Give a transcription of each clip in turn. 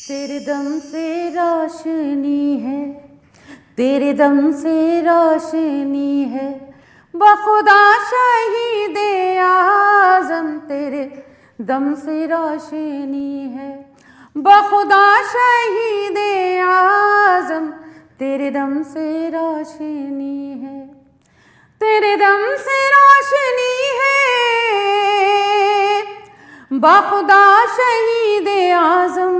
تیرے دم سے روشنی ہے، تیرے دم سے روشنی ہے، بخدا شہید اعظم تیرے دم سے روشنی ہے، بخدا شہید اعظم تیرے دم سے روشنی ہے، تیرے دم سے روشنی ہے، بخدا شہید اعظم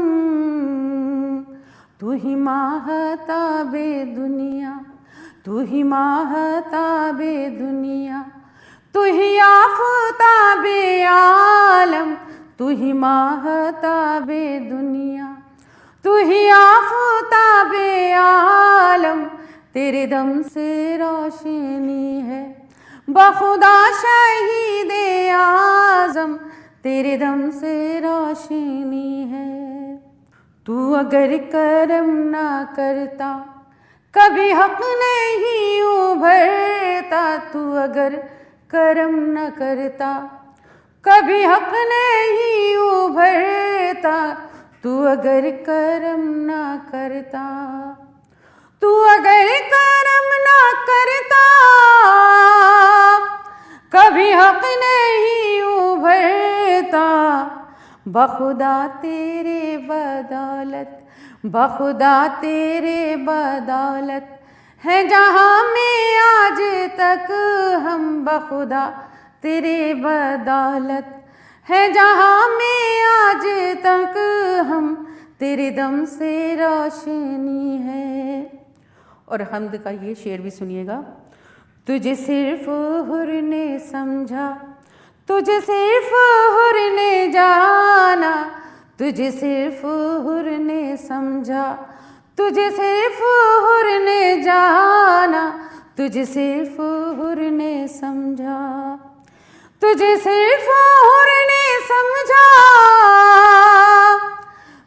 تو ہی ماہتاب دنیا، تو ہی ماہتاب دنیا، تو ہی آفتاب عالم، تو ہی ماہتاب دنیا، تو ہی آفتاب عالم تیرے دم سے روشنی ہے، بخدا شہید اعظم تیرے دم سے روشنی ہے۔ تو اگر کرم نہ کرتا کبھی حق نہیں ابھرتا، تو اگر کرم نہ کرتا کبھی حق نہیں ابھرتا، تو اگر کرم نہ کرتا، تو اگر کرم نہ کرتا کبھی حق نہیں ابھرتا، بخدا تیرے بدولت، بخدا تیرے بدولت ہے جہاں میں آج تک ہم، بخدا تیرے بدولت ہے جہاں میں آج تک ہم، تیرے دم سے روشنی ہے۔ اور حمد کا یہ شعر بھی سنیے گا۔ تجھے صرف حر نے سمجھا، تجھے صرف حر نے جانا، تجھے صرف حر نے سمجھا، تجھے صرف حر نے جانا، تجھے صرف حر نے سمجھا، تجھے صرف حر نے سمجھا،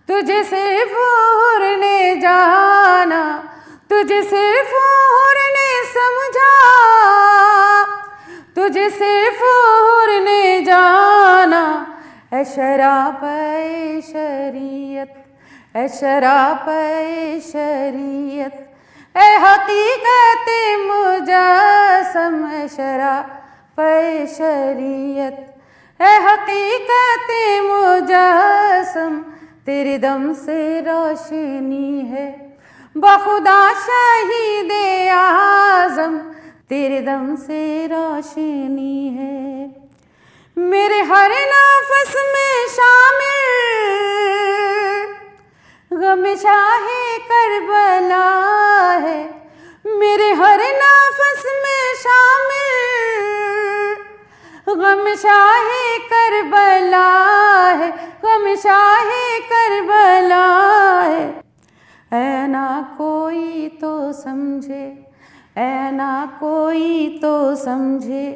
تجھے صرف حر نے جانا، تجھے صرف حر نے سمجھا، تجھے صرف حر نے جانا، اے شراپ شریعت، اے شراپ شریعت، اے حقیقت مجسم، اے شراپ شریعت، اے حقیقت مجسم تیرے دم سے روشنی ہے، بخدا شہید اعظم تیرے دم سے روشنی ہے۔ میرے ہر نفس میں شامل غم شاہ کربلا ہے، میرے ہر نفس میں شامل غم شاہ کربلا ہے، غم شاہ کربلا ہے۔ اے نہ کوئی تو سمجھے، اے نہ کوئی تو سمجھے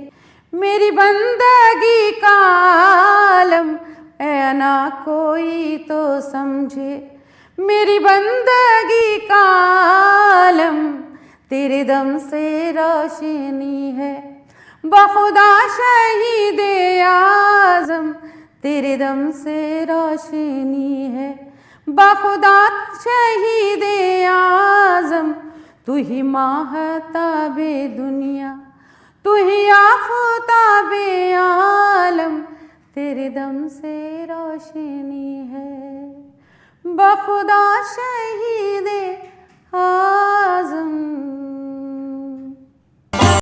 میری بندگی کا عالم، اے نہ کوئی تو سمجھے میری بندگی کا عالم تیرے دم سے روشنی ہے، بخدا شہید اعظم تیرے دم سے روشنی ہے، بخدا شہید اعظم تو ہی ماہتاب دنیا، تو ہی آفتاب عالم تیرے دم سے روشنی ہے، بخدا شہید